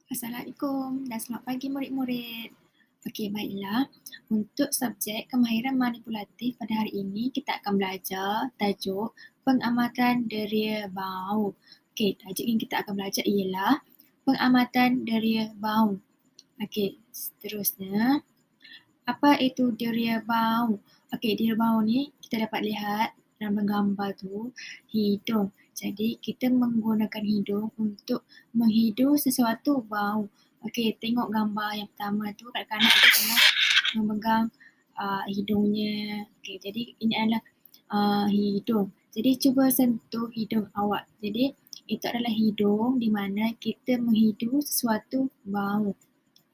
Assalamualaikum dan selamat pagi murid-murid. Okey, baiklah. Untuk subjek kemahiran manipulatif pada hari ini, kita akan belajar tajuk pengamatan deria bau. Okey, tajuk yang kita akan belajar ialah pengamatan deria bau. Okey, seterusnya, apa itu deria bau? Okey, deria bau ni kita dapat lihat dalam gambar tu hidung. Jadi kita menggunakan hidung untuk menghidu sesuatu bau. Okey, tengok gambar yang pertama tu kanak-kanak tu tengah memegang hidungnya. Okey, jadi ini adalah hidung. Jadi cuba sentuh hidung awak. Jadi itu adalah hidung di mana kita menghidu sesuatu bau.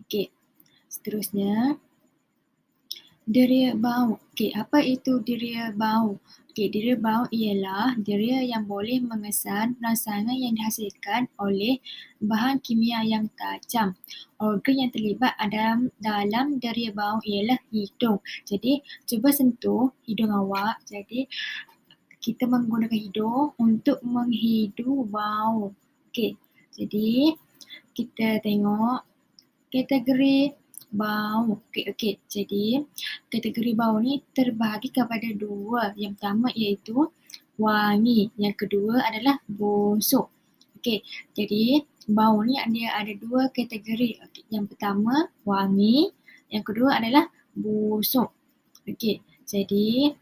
Okey, seterusnya deria bau. Okey, apa itu deria bau? Okey, deria bau ialah deria yang boleh mengesan rangsangan yang dihasilkan oleh bahan kimia yang tajam. Organ yang terlibat dalam deria bau ialah hidung. Jadi, cuba sentuh hidung awak. Jadi, kita menggunakan hidung untuk menghidu bau. Okey, jadi kita tengok kategori bau. Okey. Jadi, kategori bau ni terbahagi kepada dua. Yang pertama iaitu wangi. Yang kedua adalah busuk. Okey, jadi bau ni dia ada dua kategori. Okey, yang pertama wangi, yang kedua adalah busuk. Okey, jadi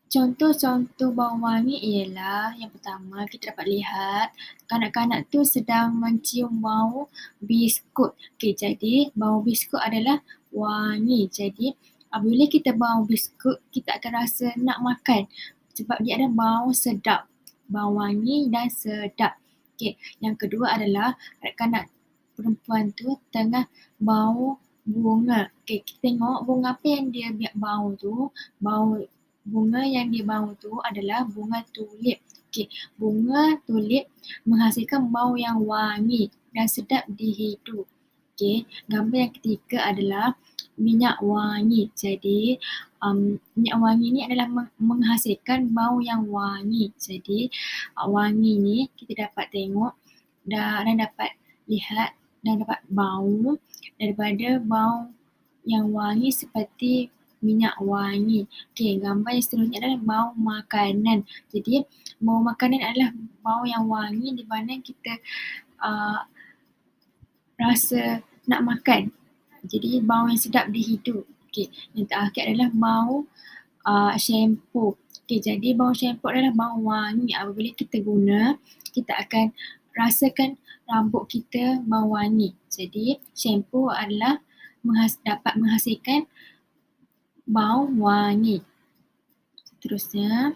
contoh-contoh bau wangi ialah yang pertama kita dapat lihat kanak-kanak tu sedang mencium bau biskut. Okey, jadi bau biskut adalah wangi. Jadi apabila kita bau biskut, kita akan rasa nak makan sebab dia ada bau sedap, bau wangi dan sedap. Okey, yang kedua adalah kanak-kanak perempuan tu tengah bau bunga. Okey, kita tengok bunga apa yang dia bau tu. Bunga yang dia bau tu adalah bunga tulip. Okey, bunga tulip menghasilkan bau yang wangi dan sedap dihidu. Okey, gambar yang ketiga adalah minyak wangi. Jadi, minyak wangi ni adalah menghasilkan bau yang wangi. Jadi, wangi ni kita dapat tengok dan dapat lihat dan dapat bau daripada bau yang wangi seperti minyak wangi. Okey, gambar yang seterusnya adalah bau makanan. Jadi, bau makanan adalah bau yang wangi di mana kita rasa nak makan. Jadi, bau yang sedap dihidu. Okey, yang terakhir adalah bau shampoo. Okey, jadi bau shampoo adalah bau wangi. Apabila kita guna, kita akan rasakan rambut kita bau wangi. Jadi, shampoo adalah dapat menghasilkan bau wangi. Seterusnya,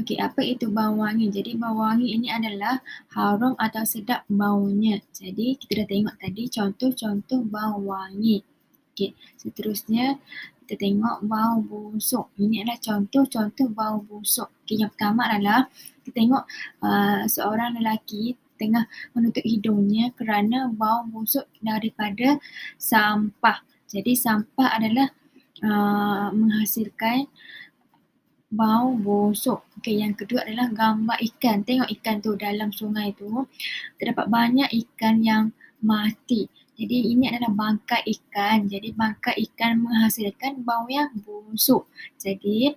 okey, apa itu bau wangi? Jadi bau wangi ini adalah harum atau sedap baunya. Jadi kita dah tengok tadi contoh-contoh bau wangi. Okey, seterusnya kita tengok bau busuk. Ini adalah contoh-contoh bau busuk. Okey, yang pertama adalah kita tengok seorang lelaki tengah menutup hidungnya kerana bau busuk daripada sampah. Jadi sampah adalah menghasilkan bau busuk. Okey, yang kedua adalah gambar ikan. Tengok ikan tu dalam sungai tu, terdapat banyak ikan yang mati. Jadi ini adalah bangkai ikan. Jadi bangkai ikan menghasilkan bau yang busuk. Jadi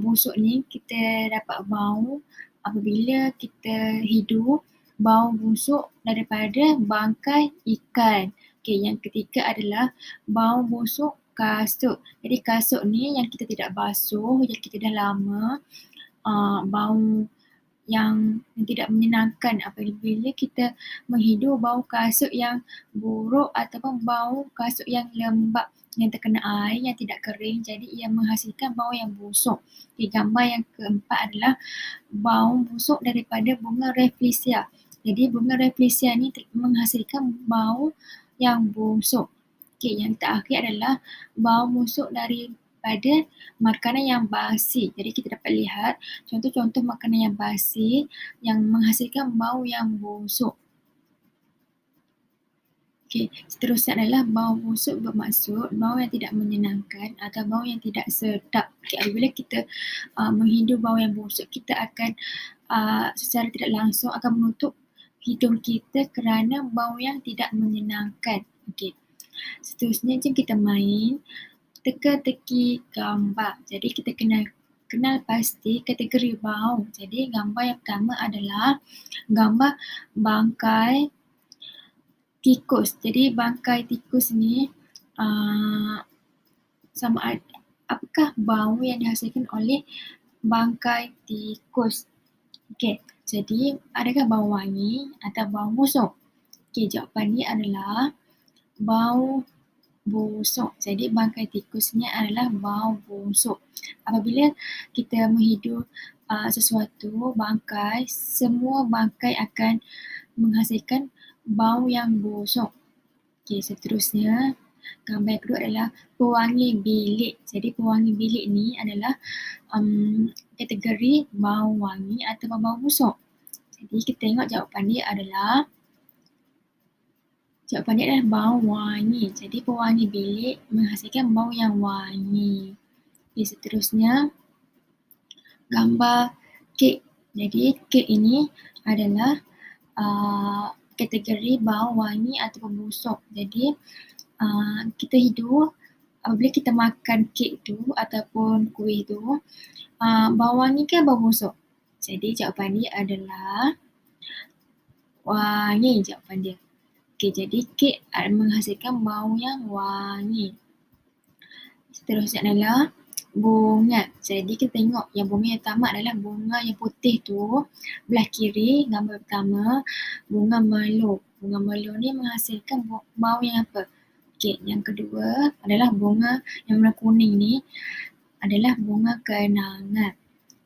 busuk ni kita dapat bau apabila kita hidup bau busuk daripada bangkai ikan. Okey, yang ketiga adalah bau busuk kasut. Jadi kasut ni yang kita tidak basuh, yang kita dah lama, bau yang tidak menyenangkan apabila kita menghidu bau kasut yang buruk ataupun bau kasut yang lembap yang terkena air yang tidak kering, jadi ia menghasilkan bau yang busuk. Okay, gambar yang keempat adalah bau busuk daripada bunga rafflesia. Jadi bunga rafflesia ni menghasilkan bau yang busuk. Okey, yang terakhir adalah bau busuk daripada makanan yang basi. Jadi kita dapat lihat contoh-contoh makanan yang basi yang menghasilkan bau yang busuk. Okey, seterusnya adalah bau busuk bermaksud bau yang tidak menyenangkan atau bau yang tidak sedap. Okey, apabila kita menghidu bau yang busuk, kita akan secara tidak langsung akan menutup hidung kita kerana bau yang tidak menyenangkan. Okey. Seterusnya jom kita main teka-teki gambar. Jadi kita kenal pasti kategori bau. Jadi gambar yang pertama adalah gambar bangkai tikus. Jadi bangkai tikus ni sama ada, apakah bau yang dihasilkan oleh bangkai tikus? Okey, jadi adakah bau wangi atau bau busuk? Okey, jawapannya adalah bau busuk. Jadi bangkai tikus ni adalah bau busuk. Apabila kita menghidu sesuatu bangkai, semua bangkai akan menghasilkan bau yang busuk. Okey, seterusnya gambar yang kedua adalah pewangi bilik. Jadi pewangi bilik ni adalah kategori bau wangi atau bau busuk. Jadi kita tengok jawapan dia adalah bau wangi. Jadi pewangi bilik menghasilkan bau yang wangi. Okay, seterusnya gambar kek. Jadi kek ini adalah kategori bau wangi atau busuk. Jadi kita hidu apabila kita makan kek tu ataupun kuih tu, bau wangi ke bau busuk? Jadi jawapan dia adalah wangi jawapan dia. Okey, jadi kek menghasilkan bau yang wangi. Seterusnya adalah bunga. Jadi kita tengok yang bunga yang pertama adalah bunga yang putih tu. Belah kiri gambar pertama bunga melu. Bunga melu ni menghasilkan bau yang apa? Okey, yang kedua adalah bunga yang warna kuning ni adalah bunga kenanga.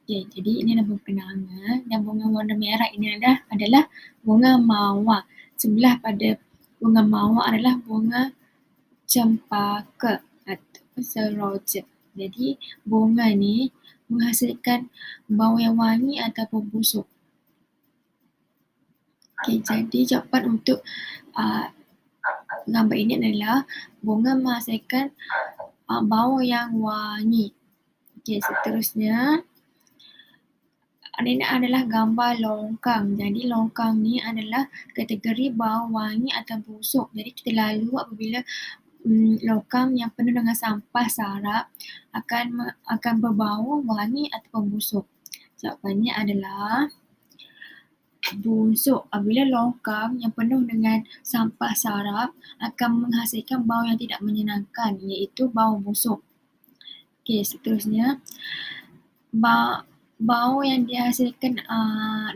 Okey, jadi ini adalah bunga kenanga dan bunga warna merah ini adalah bunga mawar. Sebelah pada bunga mawar adalah bunga cempaka atau seroja. Jadi bunga ni menghasilkan bau yang wangi ataupun busuk. Okey, jadi jawapan untuk gambar ini adalah bunga menghasilkan bau yang wangi. Okey, seterusnya ini adalah gambar longkang. Jadi longkang ni adalah kategori bau wangi atau busuk. Jadi kita lalu apabila longkang yang penuh dengan sampah sarap akan berbau wangi ataupun busuk. Jawapannya adalah busuk. Apabila longkang yang penuh dengan sampah sarap akan menghasilkan bau yang tidak menyenangkan, iaitu bau busuk. Okey, seterusnya bau yang dihasilkan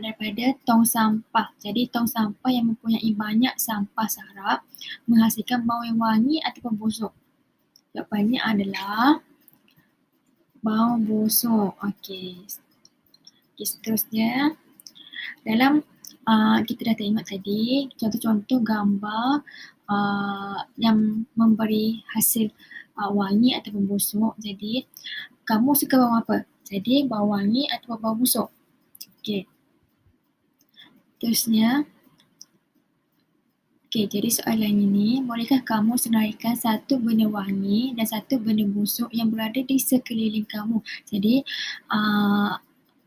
daripada tong sampah. Jadi tong sampah yang mempunyai banyak sampah sarap menghasilkan bau yang wangi ataupun busuk. Jawapannya adalah bau busuk. Okey, seterusnya dalam kita dah tengok tadi contoh-contoh gambar yang memberi hasil wangi ataupun busuk. Jadi kamu suka bau apa? Jadi bau wangi atau bau busuk? Okey. Terusnya, jadi soalan ini, bolehkah kamu senaraikan satu benda wangi dan satu benda busuk yang berada di sekeliling kamu? Jadi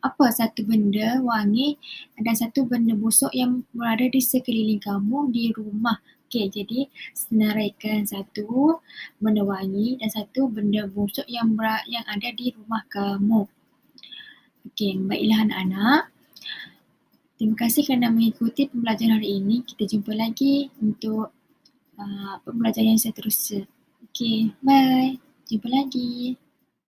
apa satu benda wangi dan satu benda busuk yang berada di sekeliling kamu di rumah? Okey, jadi senaraikan satu benda wangi dan satu benda busuk yang ada di rumah kamu. Okey, baiklah anak-anak. Terima kasih kerana mengikuti pembelajaran hari ini. Kita jumpa lagi untuk pembelajaran yang seterusnya. Okey, bye. Jumpa lagi.